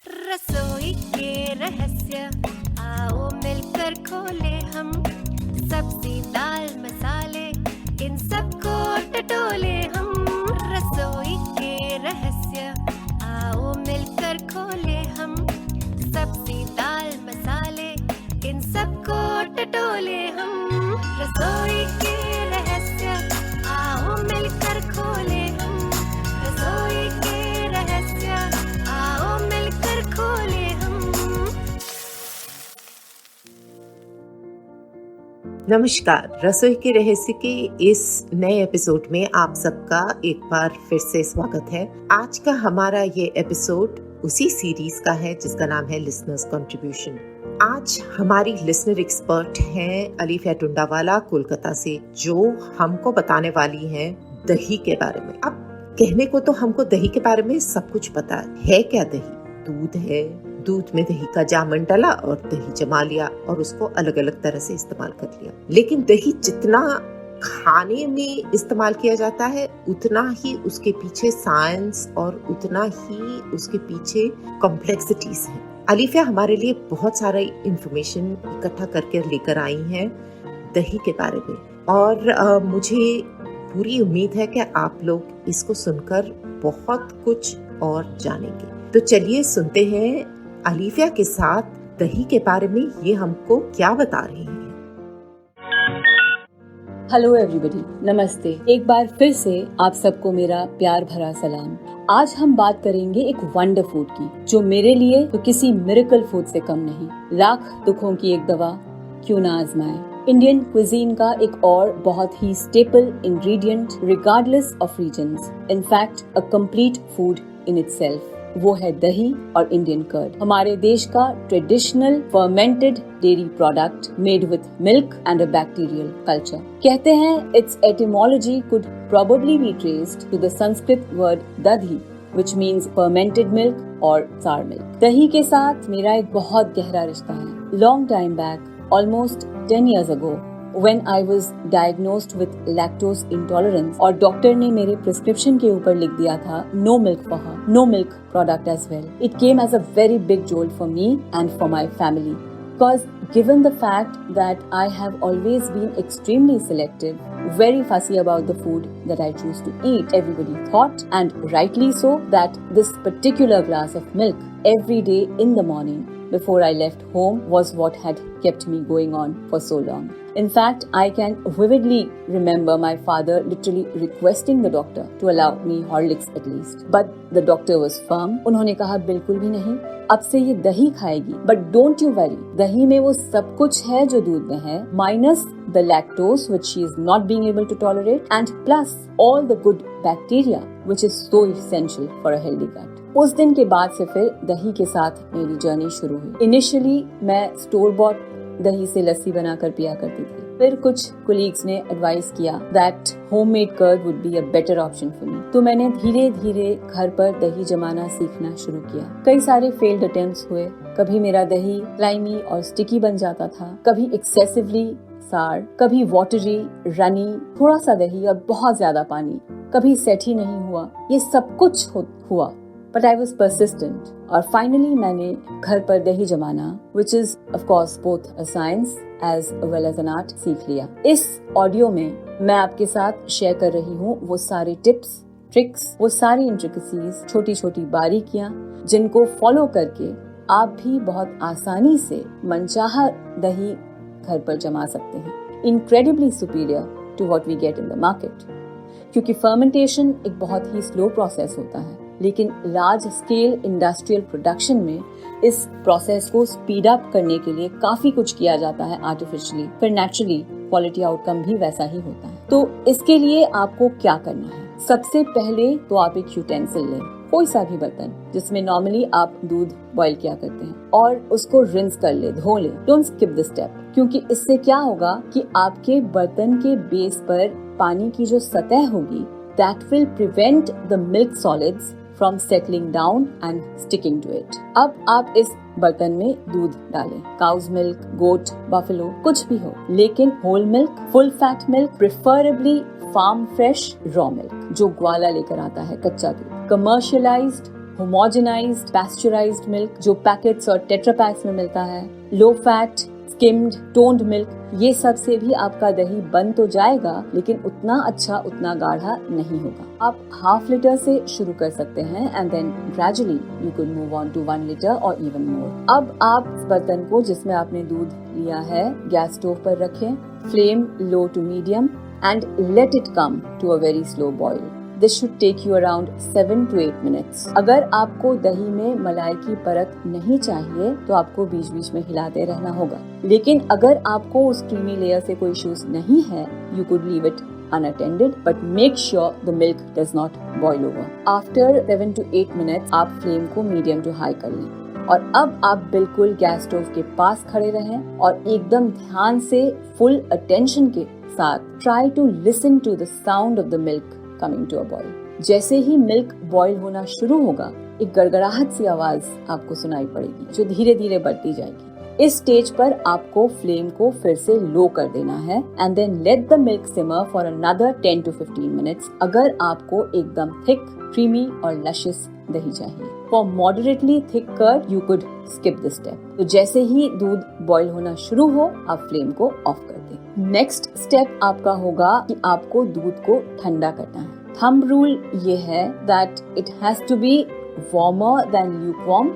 रसोई के रहस्य आओ मिलकर खोले हम। सब्जी दाल मसाले इन सबको टटोले हम। रसोई के रहस्य आओ मिलकर खोले हम। सब्जी दाल मसाले इन सबको टटोले हम। रसोई के रहस्य आओ मिलकर खोले हम। रसोई के रहस्य आओ मिलकर खोले हम। नमस्कार, रसोई के रहस्य के इस नए एपिसोड में आप सबका एक बार फिर से स्वागत है। आज का हमारा ये एपिसोड उसी सीरीज का है जिसका नाम है लिसनर्स कंट्रीब्यूशन। आज हमारी लिसनर एक्सपर्ट हैं अलीफिया टुंडावाला कोलकाता से, जो हमको बताने वाली हैं दही के बारे में। अब कहने को तो हमको दही के बारे में सब कुछ पता है। क्या दही? दूध है, दूध में दही का जामन डाला और दही जमा लिया और उसको अलग अलग तरह से इस्तेमाल कर लिया। लेकिन दही जितना खाने में इस्तेमाल किया जाता है उतना ही उसके पीछे साइंस और उतना ही उसके पीछे कॉम्प्लेक्सिटीज है। अलीफिया हमारे लिए बहुत सारा इंफॉर्मेशन इकट्ठा करके लेकर आई हैं दही के बारे में, और मुझे पूरी उम्मीद है कि आप लोग इसको सुनकर बहुत कुछ और जानेंगे। तो चलिए सुनते हैं अलीफिया के साथ दही के बारे में ये हमको क्या बता रही हैं। हेलो एवरीबॉडी, नमस्ते। एक बार फिर से आप सबको मेरा प्यार भरा सलाम। आज हम बात करेंगे एक वंडर फूड की, जो मेरे लिए तो किसी मिरेकल फूड से कम नहीं। लाख दुखों की एक दवा क्यों ना आजमाएं। इंडियन क्विजीन का एक और बहुत ही staple ingredient regardless of regions, in fact a complete food in itself, वो है दही और इंडियन कर्ड। हमारे देश का traditional fermented dairy product made with milk and a bacterial culture. कहते हैं it's etymology could probably be traced to the Sanskrit word dadhi, which means fermented milk or sour milk. दही के साथ मेरा एक बहुत गहरा रिश्ता है। Long time back, almost 10 years ago, when I was diagnosed with lactose intolerance और डॉक्टर ने मेरे प्रिस्क्रिप्शन के ऊपर लिख दिया था no milk for her, no milk product as well. It came as a very big jolt for me and for my family. Because given the fact that I have always been extremely selective, very fussy about the food that I choose to eat, everybody thought, and rightly so, that this particular glass of milk every day in the morning before I left home was what had kept me going on for so long. In fact, I can vividly remember my father literally requesting the doctor to allow me Horlicks at least. But the doctor was firm. उन्होंने कहा बिल्कुल भी नहीं, अब से ये दही खाएगी। But don't you worry, दही में वो सब कुछ है जो दूध में है, minus the lactose which she is not being able to tolerate, and plus all the good bacteria which is so essential for a healthy gut. उस दिन के बाद से फिर दही के साथ मेरी जर्नी शुरू हुई। इनिशियली मैं स्टोर बॉट दही से लस्सी बनाकर पिया करती थी। फिर कुछ कोलीग्स ने एडवाइस किया that homemade curd would be a better option for me. तो मैंने धीरे धीरे घर पर दही जमाना सीखना शुरू किया। कई सारे फेल्ड अटेम्प्ट्स हुए। कभी मेरा दही स्लाइमी और स्टिकी बन जाता था, कभी एक्सेसिवली सार, कभी वाटरी, रनी, थोड़ा सा दही और बहुत ज्यादा पानी, कभी सेट ही नहीं हुआ। ये सब कुछ हुआ, but I was persistent और finally मैंने घर पर दही जमाना, which is of course both a science as well as an art, सीख लिया। इस ऑडियो में मैं आपके साथ शेयर कर रही हूँ वो सारे टिप्स, ट्रिक्स, वो सारी इंट्रिकेसीज, छोटी छोटी बारीकियाँ जिनको फॉलो करके आप भी बहुत आसानी से मनचाहा दही घर पर जमा सकते हैं। Incredibly superior to what we get in the market, क्योंकि फर्मेंटेशन एक बहुत ही स्लो प्रोसेस होता है, लेकिन लार्ज स्केल इंडस्ट्रियल प्रोडक्शन में इस प्रोसेस को स्पीड अप करने के लिए काफी कुछ किया जाता है आर्टिफिशियली, फिर नेचुरली क्वालिटी आउटकम भी वैसा ही होता है। तो इसके लिए आपको क्या करना है? सबसे पहले तो आप एक यूटेंसिल लें, कोई सा भी बर्तन जिसमें नॉर्मली आप दूध बॉईल किया करते हैं, और उसको रिंस कर ले, धो ले। डोंट स्किप दिस स्टेप, क्योंकि इससे क्या होगा कि आपके बर्तन के बेस पर पानी की जो सतह होगी, that will prevent the milk solids from settling down and sticking to it. अब आप इस बर्तन में दूध डालें, काउज मिल्क, गोट, बफेलो, कुछ भी हो, लेकिन whole milk, full fat milk, preferably farm fresh raw milk जो ग्वाला लेकर आता है, कच्चा दूध। कमर्शियलाइज्ड होमोजेनाइज्ड पैस्चराइज्ड मिल्क जो पैकेट्स और टेट्रा पैक्स में मिलता है, low fat skimmed toned milk, ये सब से भी आपका दही बन तो जाएगा लेकिन उतना अच्छा, उतना गाढ़ा नहीं होगा। आप हाफ लीटर से शुरू कर सकते हैं and then gradually you could move on to 1 litre और इवन मोर। अब आप इस बर्तन को जिसमें आपने दूध लिया है गैस स्टोव पर रखें, flame low to medium and let it come to a very slow boil. This should take you around 7 to 8 minutes. अगर आपको दही में मलाई की परत नहीं चाहिए तो आपको बीच बीच में हिलाते रहना होगा, लेकिन अगर आपको उस क्रीमी लेयर से कोई इश्यूज नहीं है, you could leave it unattended, but make sure the milk does not boil over. After 7 to 8 minutes, आप फ्लेम को मीडियम टू हाई कर लें और अब आप बिल्कुल गैस स्टोव के पास खड़े रहें और एकदम ध्यान से फुल अटेंशन के साथ try to listen to the sound of the milk coming to a boil. जैसे ही मिल्क बॉईल होना शुरू होगा, एक गड़गड़ाहट सी आवाज आपको सुनाई पड़ेगी जो धीरे धीरे बढ़ती जाएगी। इस स्टेज पर आपको फ्लेम को फिर से लो कर देना है and then let the milk simmer for another 10 to 15 minutes अगर आपको एकदम थिक, क्रीमी और लशियस दही चाहिए। For moderately thick curd you could skip this step. तो जैसे ही दूध बॉईल होना शुरू हो, आप फ्लेम को ऑफ कर दें। नेक्स्ट स्टेप आपका होगा कि आपको दूध को ठंडा करना है। थंब रूल ये है that it has to be warmer than lukewarm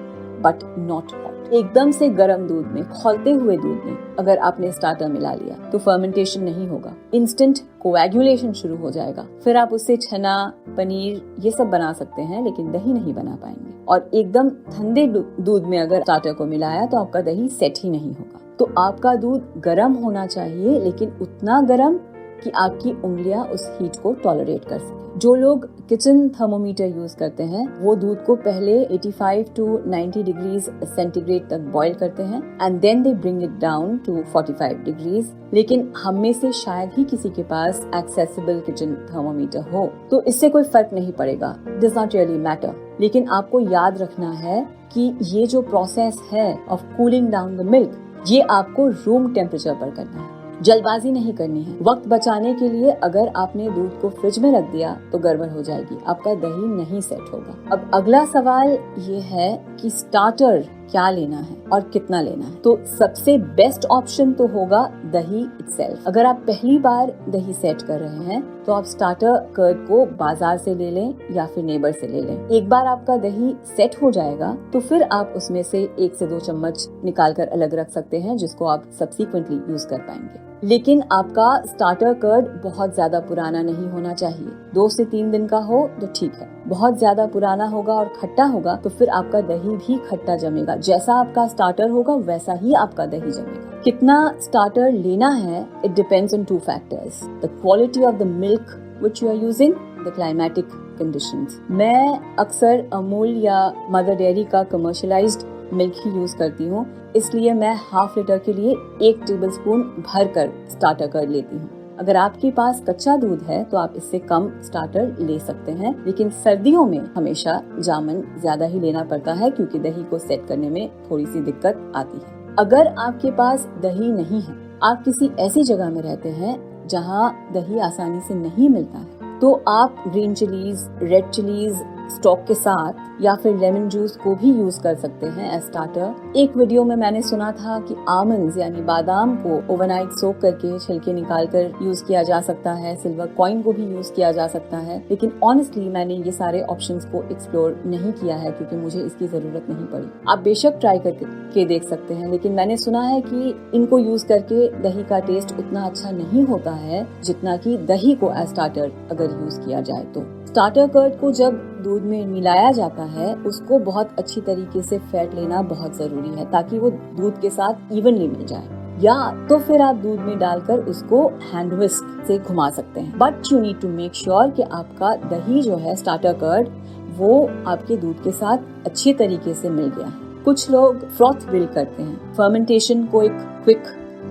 but not hot. एकदम से गर्म दूध में, खौलते हुए दूध में अगर आपने स्टार्टर मिला लिया तो फर्मेंटेशन नहीं होगा, इंस्टेंट कोएगुलेशन शुरू हो जाएगा। फिर आप उससे छना, पनीर ये सब बना सकते हैं लेकिन दही नहीं बना पाएंगे। और एकदम ठंडे दूध में अगर स्टार्टर को मिलाया तो आपका दही सेट ही नहीं होगा। तो आपका दूध गर्म होना चाहिए, लेकिन उतना गर्म कि आपकी उंगलियां उस हीट को टॉलरेट कर सके। जो लोग किचन थर्मोमीटर यूज करते हैं वो दूध को पहले 85 to 90 डिग्रीज सेंटीग्रेड तक बॉईल करते हैं and then they bring it down to 45 degrees. लेकिन हम में से शायद ही किसी के पास एक्सेसिबल किचन थर्मोमीटर हो, तो इससे कोई फर्क नहीं पड़ेगा, डज नॉट रियली मैटर। लेकिन आपको याद रखना है कि ये जो प्रोसेस है of cooling down the milk, ये आपको रूम टेम्परेचर पर करना है, जल्दबाजी नहीं करनी है। वक्त बचाने के लिए अगर आपने दूध को फ्रिज में रख दिया तो गड़बड़ हो जाएगी, आपका दही नहीं सेट होगा। अब अगला सवाल ये है कि स्टार्टर क्या लेना है और कितना लेना है। तो सबसे बेस्ट ऑप्शन तो होगा दही इटसेल्फ। अगर आप पहली बार दही सेट कर रहे हैं तो आप स्टार्टर कर्ड को बाजार से ले लें या फिर नेबर से ले लें। एक बार आपका दही सेट हो जाएगा तो फिर आप उसमें से 1 से 2 चम्मच निकाल कर अलग रख सकते हैं, जिसको आप सब्सिक्वेंटली यूज कर पाएंगे। लेकिन आपका स्टार्टर कर्ड बहुत ज्यादा पुराना नहीं होना चाहिए। 2 से 3 दिन का हो तो ठीक है। बहुत ज्यादा पुराना होगा और खट्टा होगा तो फिर आपका दही भी खट्टा जमेगा। जैसा आपका स्टार्टर होगा वैसा ही आपका दही जमेगा। कितना स्टार्टर लेना है, it depends on 2 factors, the quality of the milk which you are using, the climatic conditions. मैं अक्सर अमूल या मदर डेयरी का कमर्शियलाइज्ड मिल्क ही यूज करती हूँ, इसलिए मैं हाफ लीटर के लिए 1 टेबलस्पून भर कर स्टार्टर कर लेती हूँ। अगर आपके पास कच्चा दूध है तो आप इससे कम स्टार्टर ले सकते हैं, लेकिन सर्दियों में हमेशा जामन ज्यादा ही लेना पड़ता है क्योंकि दही को सेट करने में थोड़ी सी दिक्कत आती है। अगर आपके पास दही नहीं है, आप किसी ऐसी जगह में रहते हैं जहाँ दही आसानी से नहीं मिलता है, तो आप green chillies, red chillies stock के साथ या फिर लेमन जूस को भी यूज कर सकते हैं एज स्टार्टर। एक वीडियो में मैंने सुना था कि आमंड्स यानी बादाम को ओवरनाइट सोक करके छिलके निकालकर यूज किया जा सकता है, सिल्वर कॉइन को भी यूज किया जा सकता है, लेकिन ऑनेस्टली मैंने ये सारे ऑप्शंस को एक्सप्लोर नहीं किया है क्योंकि मुझे इसकी जरूरत नहीं पड़ी। आप बेशक ट्राई करके देख सकते हैं, लेकिन मैंने सुना है कि इनको यूज करके दही का टेस्ट उतना अच्छा नहीं होता है जितना कि दही को एज स्टार्टर अगर यूज किया जाए तो। स्टार्टर कर्ड को जब दूध में मिलाया जाता है उसको बहुत अच्छी तरीके से फेंट लेना बहुत जरूरी है ताकि वो दूध के साथ इवनली मिल जाए, या तो फिर आप दूध में डालकर उसको हैंड विस्क से घुमा सकते हैं। But you need to make sure कि आपका दही जो है स्टार्टर कर्ड वो आपके दूध के साथ अच्छी तरीके से मिल गया है। कुछ लोग फ्रॉथ बिल्ड करते हैं फर्मेंटेशन को एक क्विक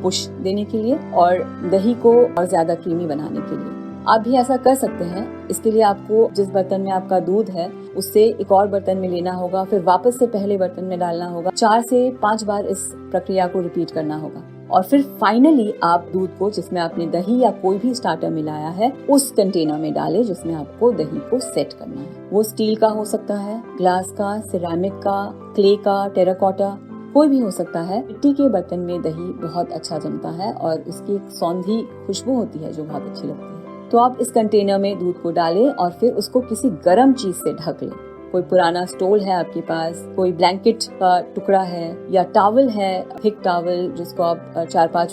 पुश देने के लिए और दही को और ज्यादा क्रीमी बनाने के लिए। आप भी ऐसा कर सकते हैं। इसके लिए आपको जिस बर्तन में आपका दूध है उससे एक और बर्तन में लेना होगा, फिर वापस से पहले बर्तन में डालना होगा। 4 से 5 बार इस प्रक्रिया को रिपीट करना होगा। और फिर फाइनली आप दूध को, जिसमें आपने दही या कोई भी स्टार्टर मिलाया है, उस कंटेनर में डालें जिसमें आपको दही को सेट करना है। वो स्टील का हो सकता है, ग्लास का, सिरेमिक का, क्ले का, टेराकोटा, कोई भी हो सकता है। मिट्टी के बर्तन में दही बहुत अच्छा जमता है और उसकी एक सौंधी खुशबू होती है जो बहुत अच्छी लगती है। तो आप इस कंटेनर में दूध को डालें और फिर उसको किसी गर्म चीज से ढक लें। कोई पुराना स्टोल है आपके पास, कोई ब्लैंकेट का टुकड़ा है या टॉवल है, थिक टॉवल जिसको आप 4-5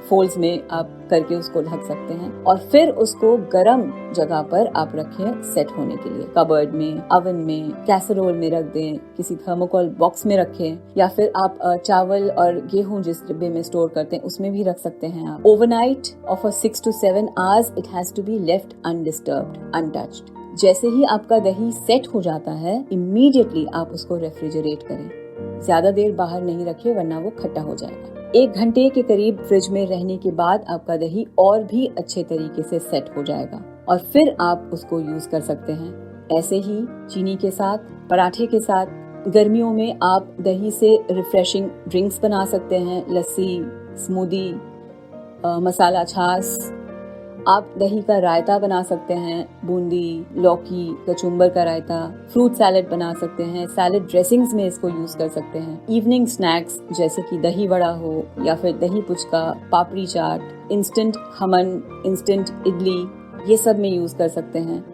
फोल्ड्स में आप करके उसको ढक सकते हैं और फिर उसको गर्म जगह पर आप रखें सेट होने के लिए। कबर्ड में, ओवन में, कैसरोल में रख दें, किसी थर्मोकोल बॉक्स में रखें या फिर आप चावल और गेहूं जिस डिब्बे में स्टोर करते हैं उसमें भी रख सकते हैं आप। Overnight of 6 to 7 hours it has to be left undisturbed, untouched. जैसे ही आपका दही सेट हो जाता है, इमीडिएटली आप उसको रेफ्रिजरेट करें। ज्यादा देर बाहर नहीं रखें वरना वो खट्टा हो जाएगा। 1 घंटे के करीब फ्रिज में रहने के बाद आपका दही और भी अच्छे तरीके से सेट हो जाएगा और फिर आप उसको यूज कर सकते हैं। ऐसे ही चीनी के साथ, पराठे के साथ। गर्मियों में आप दही से रिफ्रेशिंग ड्रिंक्स बना सकते हैं, लस्सी, स्मूदी, मसाला छाछ। आप दही का रायता बना सकते हैं, बूंदी, लौकी, कचुम्बर का रायता। फ्रूट सैलेड बना सकते हैं, सैलेड ड्रेसिंग्स में इसको यूज कर सकते हैं। इवनिंग स्नैक्स जैसे कि दही वड़ा हो या फिर दही पुचका, पापड़ी चाट, इंस्टेंट खमन, इंस्टेंट इडली, ये सब में यूज कर सकते हैं।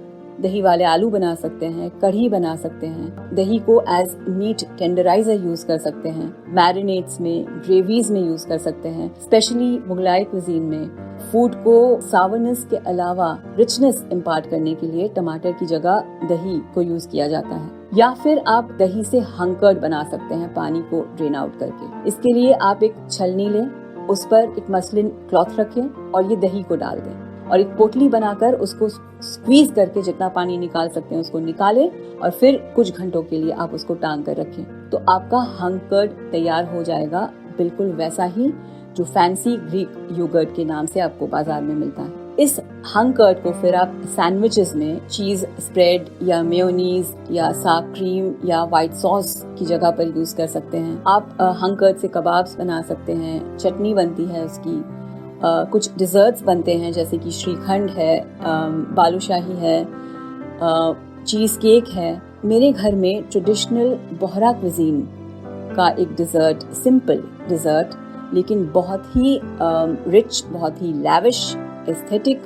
दही वाले आलू बना सकते हैं, कढ़ी बना सकते हैं। दही को एज मीट टेंडराइजर यूज कर सकते हैं। मैरिनेट्स में, ग्रेवीज में यूज कर सकते हैं। स्पेशली मुगलाई कुजीन में फूड को सावरनेस के अलावा रिचनेस इम्पार्ट करने के लिए टमाटर की जगह दही को यूज किया जाता है। या फिर आप दही से हंकर्ड बना सकते हैं, पानी को ड्रेन आउट करके। इसके लिए आप एक छलनी लें, उस पर एक मसलिन क्लॉथ रखें और ये दही को डाल दें और एक पोटली बनाकर उसको स्क्वीज करके जितना पानी निकाल सकते हैं उसको निकालें और फिर कुछ घंटों के लिए आप उसको टांग कर रखें। तो आपका हंकर्ड तैयार हो जाएगा, बिल्कुल वैसा ही जो फैंसी ग्रीक योगर्ट के नाम से आपको बाजार में मिलता है। इस हंकर्ड को फिर आप सैंडविचेस में चीज स्प्रेड या मेयोनीज या साग क्रीम या व्हाइट सॉस की जगह पर यूज कर सकते हैं। आप हंकर्ड से कबाब्स बना सकते हैं, चटनी बनती है उसकी। कुछ डिजर्ट्स बनते हैं जैसे कि श्रीखंड है, बालूशाही है, चीज केक है। मेरे घर में ट्रेडिशनल बोहरा क्विजीन का एक डिजर्ट, सिंपल डिजर्ट लेकिन बहुत ही रिच, बहुत ही लैविश, एस्थेटिक,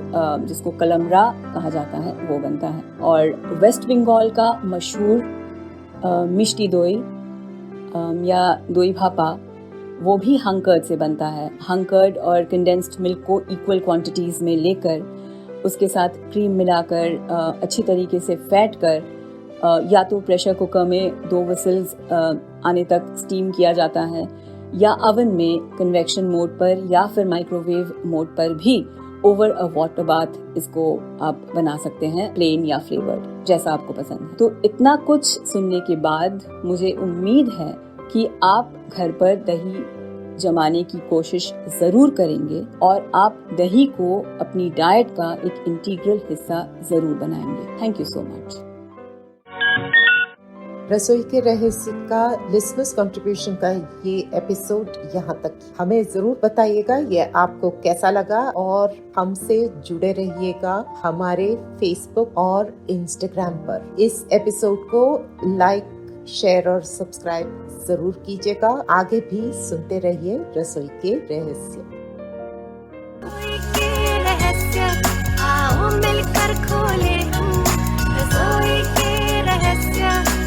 जिसको कलमरा कहा जाता है, वो बनता है। और वेस्ट बंगाल का मशहूर मिष्टी दोई या दोई भापा, वो भी हंकर्ड से बनता है। हंकर्ड और कंडेंस्ड मिल्क को इक्वल क्वांटिटीज में लेकर उसके साथ क्रीम मिलाकर अच्छी तरीके से फेंट कर या तो प्रेशर कुकर में 2 विसल्स आने तक स्टीम किया जाता है या ओवन में कन्वेक्शन मोड पर या फिर माइक्रोवेव मोड पर भी ओवर अ वाटर बाथ इसको आप बना सकते हैं, प्लेन या फ्लेवर्ड, जैसा आपको पसंद है। तो इतना कुछ सुनने के बाद मुझे उम्मीद है कि आप घर पर दही जमाने की कोशिश जरूर करेंगे और आप दही को अपनी डाइट का एक इंटीग्रल हिस्सा जरूर बनाएंगे। Thank you so much. रसोई के रहस्य का लिसनर्स कंट्रीब्यूशन का ये एपिसोड यहाँ तक। हमें जरूर बताइएगा ये आपको कैसा लगा और हमसे जुड़े रहिएगा हमारे फेसबुक और इंस्टाग्राम पर। इस एपिसोड को लाइक, शेयर और सब्सक्राइब जरूर कीजिएगा। आगे भी सुनते रहिए रसोई के रहस्य। रसोई के रहस्य, आओ मिलकर खोले हम रसोई के रहस्य।